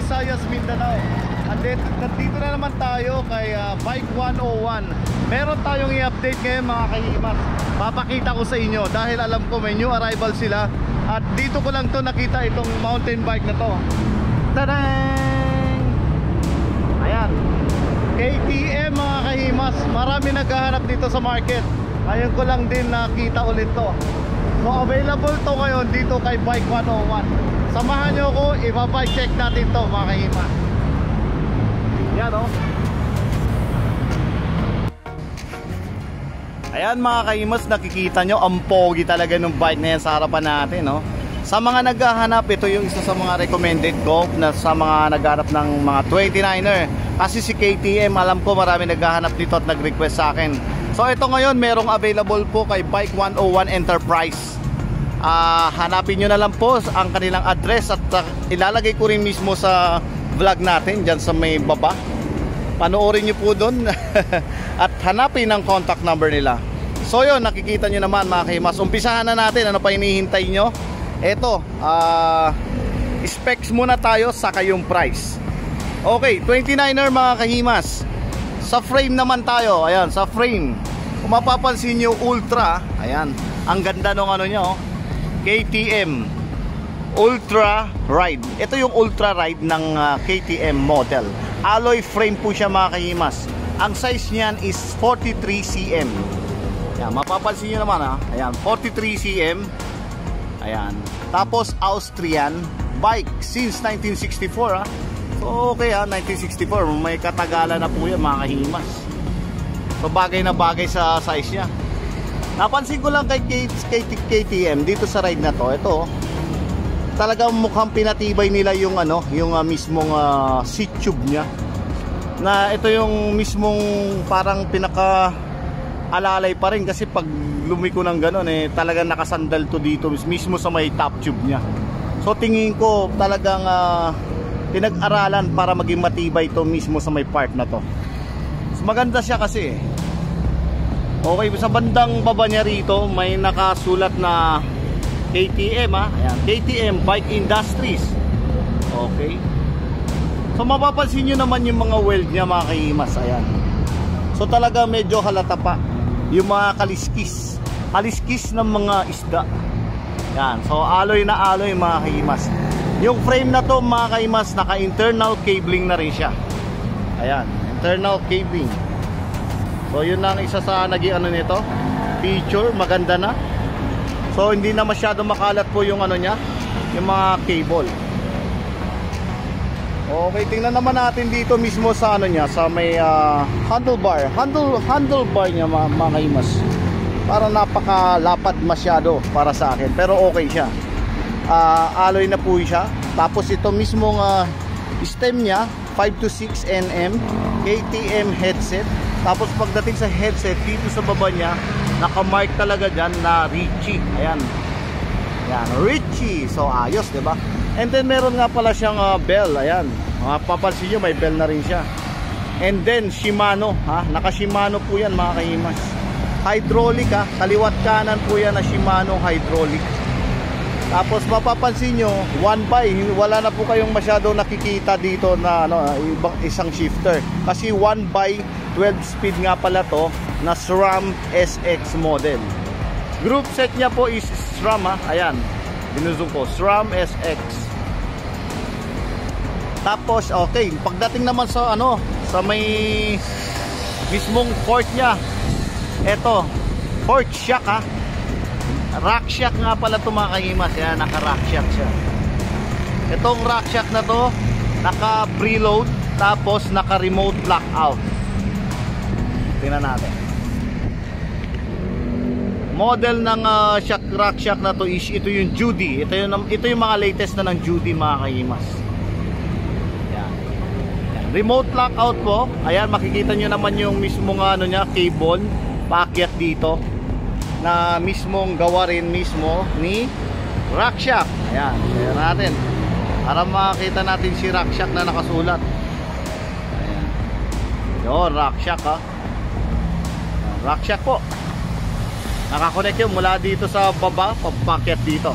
Visayas, Mindanao. Nandito na naman tayo kay Bike 101. Meron tayong i-update ngayon mga kahimas. Papakita ko sa inyo dahil alam ko may new arrival sila. At dito ko lang to nakita itong mountain bike na to. Tadang! Ayan, KTM mga kahimas. Marami naghahanap dito sa market. Ngayon ko lang din nakita ulit to. So available to ngayon dito kay Bike 101. Samahan nyo ako, i-bike check natin to mga kahimas. Yan o. Ayan mga kahimas, nakikita nyo ang pogi talaga ng bike na yan sa harapan natin, no? Sa mga naghahanap, ito yung isa sa mga recommended ko na sa mga naghahanap ng mga 29er. Kasi si KTM, alam ko marami naghahanap dito at nag-request sa akin. So ito ngayon, merong available po kay Bike 101 Enterprise. Hanapin nyo na lang po ang kanilang address at ilalagay ko rin mismo sa vlog natin dyan sa may baba. Panoorin nyo po doon at hanapin ang contact number nila. So yun, nakikita nyo naman mga kahimas. Umpisahan na natin, ano pa hinihintay nyo? Eto, specs muna tayo sa kayong price. Okay, 29er mga kahimas. Sa frame naman tayo, ayan, sa frame. Kung mapapansin nyo, Ultra, ayan, ang ganda nung ano nyo, KTM Ultra Ride. Ito yung Ultra Ride ng KTM model. Alloy frame po siya mga kahimas. Ang size niyan is 43 cm. Ayan, mapapansin nyo naman ha. Ayan, 43 cm. Ayan. Tapos Austrian bike since 1964 ha. So okay ha, 1964. May katagalan na po yan mga kahimas. So bagay na bagay sa size niya. Napansin ko lang kay KTM dito sa ride na to. Ito talagang mukhang pinatibay nila yung ano, yung mismong seat tube niya. Na ito yung mismong parang pinaka alalay pa rin kasi pag lumiko ng gano'n talagang nakasandal to dito mismo sa may top tube niya. So tingin ko talagang pinag-aralan para maging matibay to mismo sa may part na to. So, maganda siya kasi. Okay, sa bandang baba niya rito may nakasulat na KTM ha. Ayan, KTM Bike Industries. Okay. So mapapansin nyo naman yung mga weld niya mga kahimas. Ayan. So talaga medyo halata pa yung mga kaliskis. Kaliskis ng mga isda. Ayan. So alloy na alloy mga kahimas. Yung frame na to mga kahimas, naka internal cabling na rin siya. Ayan, internal cabling. So yun lang isa sa naging ano nito, feature, maganda na. So hindi na masyado makalat po yung ano niya, yung mga cable. Okay, tingnan naman natin dito mismo sa ano niya, sa may handlebar niya mga kahimas. Parang napakalapad masyado para sa akin, pero okay siya. Alloy na po siya. Tapos ito mismong stem niya 5 to 6 nm KTM headset. Tapos pagdating sa headset dito sa baba niya, naka-mark talaga dyan na Ritchie. Ayan. Ayan, Ritchie. So ayos, diba? And then meron nga pala siyang bell. Ayan. Mapapansin nyo, may bell na rin siya. And then Shimano, ha? Naka-Shimano po yan mga kahimas. Hydraulic ha. Kaliwat kanan po yan na Shimano hydraulic. Tapos mapapansin nyo, 1x, wala na po kayong masyadong nakikita dito na ano, isang shifter. Kasi 1x 12 speed nga pala to na SRAM SX model. Group set niya po is SRAM ha. Ayan, binuzong ko, SRAM SX. Tapos okay, pagdating naman sa ano, sa may mismong fork niya, eto, fork shock ha. Rack shock nga pala ito mga kahimas. Yan, naka rack shock siya. Itong rack shock na to, naka preload, tapos naka remote blackout. Tingnan natin. Model ng rack shock na to is ito yung Judy. Ito yung mga latest na ng Judy mga kahimas. Yan. Yan. Remote blackout po. Ayan, makikita nyo naman yung mismong ano niya, cable paakyat dito na mismong gawa rin mismo ni Rackshack. Ayan, share natin para makita natin si Rackshack na nakasulat. Ayan. Yun, Rackshack ha. Rackshack po. Nakakonect yun mula dito sa baba, papakyat dito.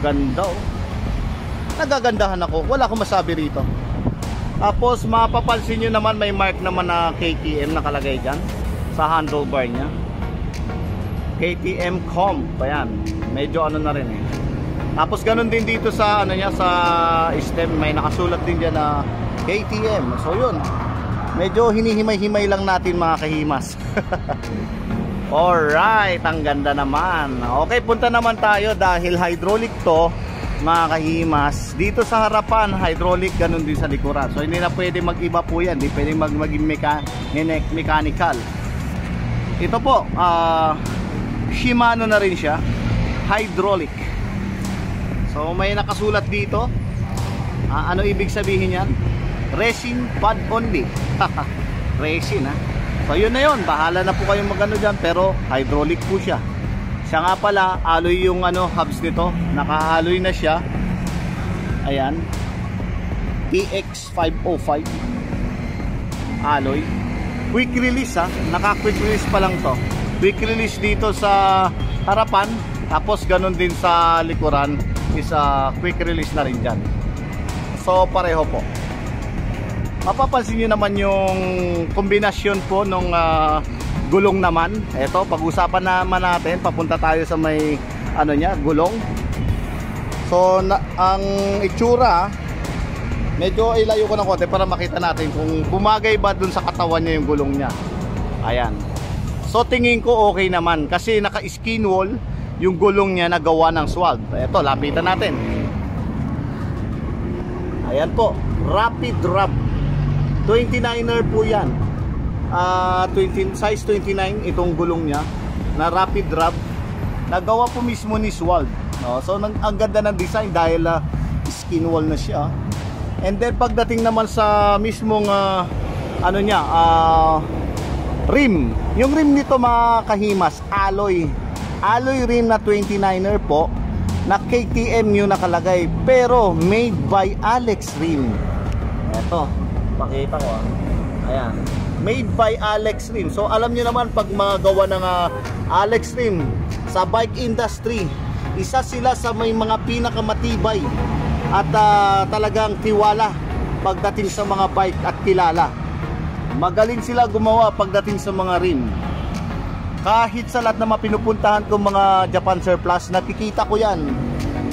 Ganda oh. nagagandahan ako, wala akong masabi rito. Tapos mapapansin nyo naman may mark naman na KTM nakalagay dyan sa handlebar nya. KTM comp, ayan, medyo ano na rin eh. Tapos ganun din dito sa ano nya, sa stem, may nakasulat din dyan na KTM. So yun, medyo hinihimay-himay lang natin mga kahimas. Alright, ang ganda naman. Okay, punta naman tayo dahil hydraulic to mga kahimas. Dito sa harapan hydraulic, ganun din sa likuran. So hindi na pwede mag-iba po yan, hindi pwede maging mechanical. Ito po, Shimano na rin siya, hydraulic. So may nakasulat dito. Ano ibig sabihin yan? Resin pad only. Resin ha. So yun na yun, bahala na po kayong magano dyan, pero hydraulic po siya. Siya nga pala, alloy yung ano, hubs nito, naka-alloy na siya. Ayan, PX505 alloy. Quick release ha, naka-quick release pa lang to. Quick release dito sa harapan, tapos ganun din sa likuran is quick release na rin dyan. So pareho po. Mapapansin nyo naman yung kombinasyon po nung gulong naman. Ito, pag-usapan naman natin, papunta tayo sa may ano nya, gulong. So ang itsura, medyo ilayo ko ng konti para makita natin kung bumagay ba dun sa katawan niya yung gulong niya. Ayan. So tingin ko okay naman kasi naka-skin wall yung gulong niya na gawa ng swag. Ito, lapitan natin. Ayan po, rapid drop. 29er po yan. 20, size 29 itong gulong niya na rapid drop. Nagawa po mismo ni Swald. So ang ganda ng design dahil skin wall na siya. And then pagdating naman sa mismong ano niya, rim. Yung rim nito mga kahimas, alloy. Alloy rim na 29er po. Na KTM yung nakalagay, pero made by Alex Rim. Eto, pakita ko ayan, made by Alex Rim. So alam nyo naman pag magawa ng Alex Rim sa bike industry, isa sila sa may mga pinakamatibay at talagang tiwala pagdating sa mga bike at kilala. Magaling sila gumawa pagdating sa mga rim. Kahit sa lahat na mapinupuntahan kong mga Japan Surplus, nakikita ko yan,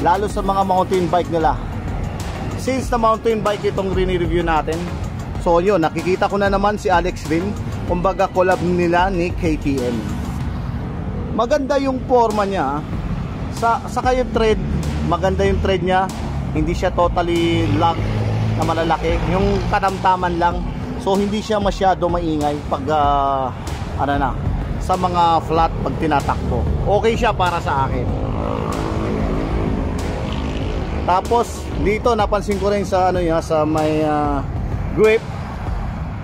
lalo sa mga mountain bike nila. Since na mountain bike itong rini-review natin, so yun, nakikita ko na naman si Alex Rim, kumbaga collab nila ni KTM. Maganda yung forma niya, saka yung tread, maganda yung tread niya, hindi siya totally lock na malalaki, yung katamtaman lang, so hindi siya masyado maingay pag ano na, sa mga flat pag tinatakbo. Okay siya para sa akin. Tapos dito napansin ko rin sa ano niya, sa may grip.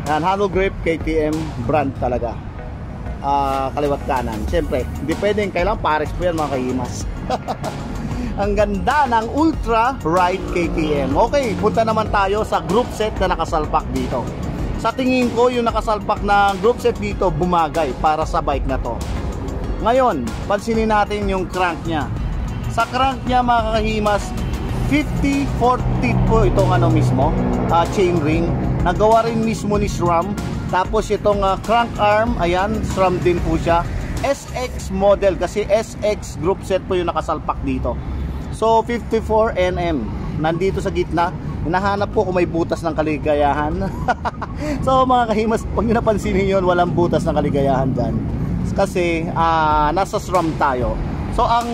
Yan, handle grip KTM brand talaga. Kaliwat kanan. Siyempre, hindi pwedeng kailangan pares po yan mga kahimas. Ang ganda ng Ultra Ride KTM. Okay, punta naman tayo sa group set na nakasalpak dito. Sa tingin ko yung nakasalpak na group set dito bumagay para sa bike na to. Ngayon, pansinin natin yung crank nya. Sa crank nya mga kahimas, 50-40 po itong ano mismo, chain ring. Nagawa rin mismo ni SRAM. Tapos itong crank arm, ayan, SRAM din po siya. SX model kasi SX group set po yung nakasalpak dito. So 54 Nm nandito sa gitna. Hinahanap ko kung may butas ng kaligayahan. So mga kahimas, pag nyo napansinin yun, walang butas ng kaligayahan dyan. Kasi nasa SRAM tayo. So ang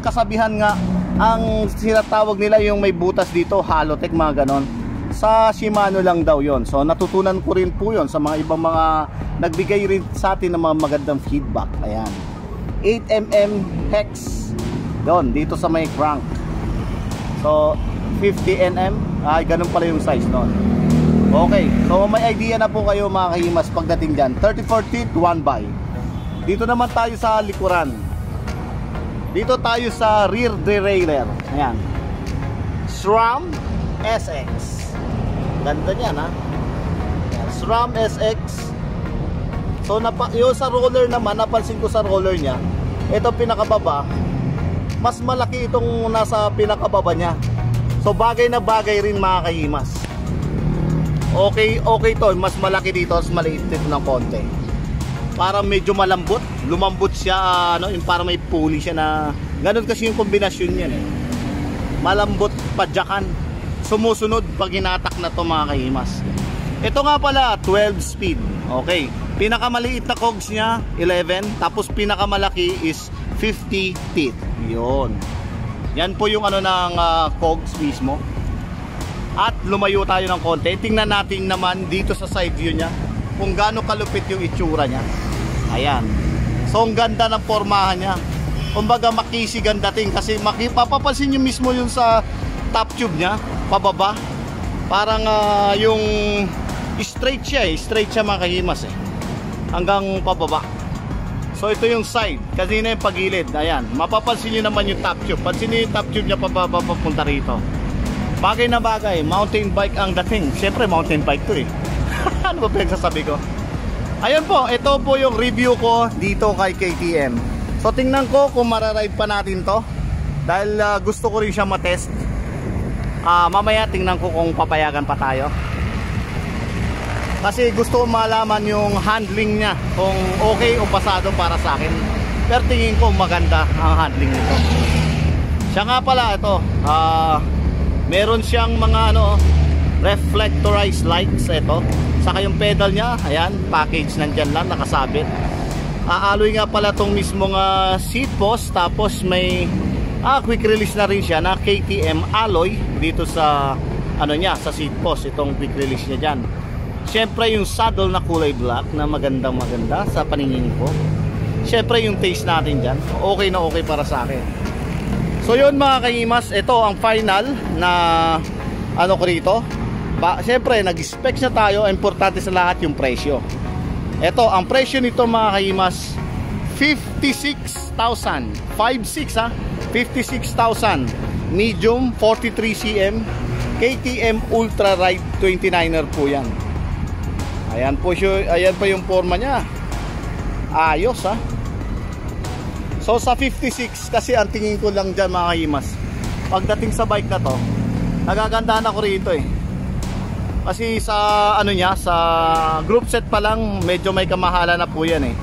kasabihan nga, ang sinatawag nila yung may butas dito, Halotech, mga ganon. Sa Shimano lang daw yon. So natutunan ko rin po yon sa mga ibang mga nagbigay rin sa atin ng mga magandang feedback. Ayan, 8mm hex doon dito sa may crank. So 50 Nm, ay ganun pala yung size noon. Okay, so may idea na po kayo mga kahimas pagdating dyan. 34 teeth, 1 by. Dito naman tayo sa likuran. Dito tayo sa rear derailleur. Ayan, SRAM SX. Ganda niyan ha. Ayan, SRAM SX. So yung sa roller naman, napansin ko sa roller niya, ito pinakababa, mas malaki itong nasa pinakababa niya. So So bagay na bagay rin mga kahimas. Okay to, mas malaki dito, mas maliit dito ng konti. Para medyo malambot, lumambot siya, yung para may pulley siya na, ganun kasi yung kombinasyon niyan eh. Malambot, padyakan, sumusunod pag hinatak na to mga kahimas. Ito nga pala, 12 speed. Okay, pinakamaliit na cogs niya 11, tapos pinakamalaki is 50 teeth. Yun. Yan po yung ng cogs mismo. At lumayo tayo ng konti. Tingnan natin naman dito sa side view niya kung gaano kalupit yung itsura niya. Ayan. So ang ganda ng pormahan niya. Kumbaga makisig ang dating kasi mapapansin nyo mismo yung sa top tube niya, pababa. Parang yung straight siya mga kahimas eh. Hanggang pababa. So ito yung side, kasi na yung pagilid. Ayan, mapapansin nyo naman yung top tube. Pansin nyo yung top tube niya pababa papunta rito. Bagay na bagay, mountain bike ang dating. Siyempre mountain bike to eh. Ano ba pinagsasabi ko? Ayun po, ito po yung review ko dito kay KTM. So tingnan ko kung mararide pa natin to. Dahil gusto ko rin siya matest. Mamaya tingnan ko kung papayagan pa tayo. Kasi gusto ko malaman yung handling niya, kung okay o pasado para sa akin. Pero tingin ko maganda ang handling nito. Siya nga pala ito, meron siyang mga reflectorized lights ito. Saka yung pedal niya, ayan, package nandyan lang, nakasabit. Aaloy nga pala tong mismong seat post. Tapos may quick release na rin siya na KTM alloy dito sa sa seat post. Itong quick release niya dyan. Siyempre yung saddle na kulay black na maganda sa paningin ko. Siyempre yung taste natin dyan, okay na okay para sa akin. So yun mga kahimas, ito ang final na ko rito. Siyempre nag-specs na tayo, importante sa lahat yung presyo. Ito, ang presyo nito mga kahimas, 56,000. 56,000. Medium 43 cm KTM Ultra Ride 29er po yan. Ayan po yung forma niya. Ayos ha. So sa 56 kasi ang tingin ko lang dyan mga kahimas, pagdating sa bike na to, nagagandahan ako rito eh. Kasi sa sa group set pa lang medyo may kamahala na po yan eh.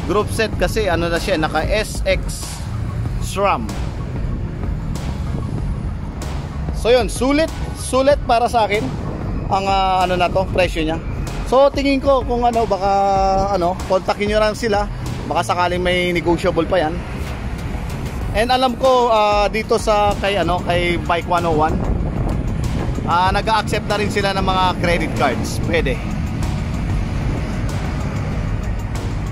Group set kasi na siya, naka SX SRAM. So yun, sulit para sa akin ang na to, presyo niya. So tingin ko kung baka kontakin nyo lang sila, baka sakaling may negotiable pa yan. And alam ko dito sa kay Bike 101, nag-a-accept na rin sila ng mga credit cards. Pwede.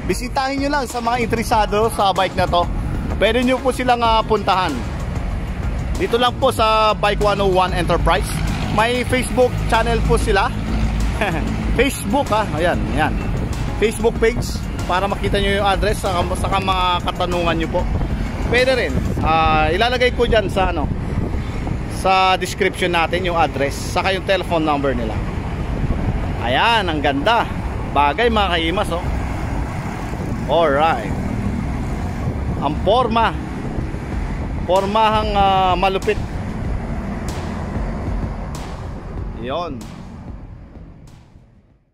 Bisitahin nyo lang sa mga interesado sa bike na to. Pwede nyo po silang puntahan. Dito lang po sa Bike 101 Enterprise. May Facebook channel po sila. Facebook ayan. Facebook page para makita nyo yung address saka mga katanungan nyo po. Pwede rin. Ilalagay ko dyan sa sa description natin yung address saka yung telephone number nila. Ayan, ang ganda. Bagay mga kahimas Alright. Ang formahang malupit. Yon.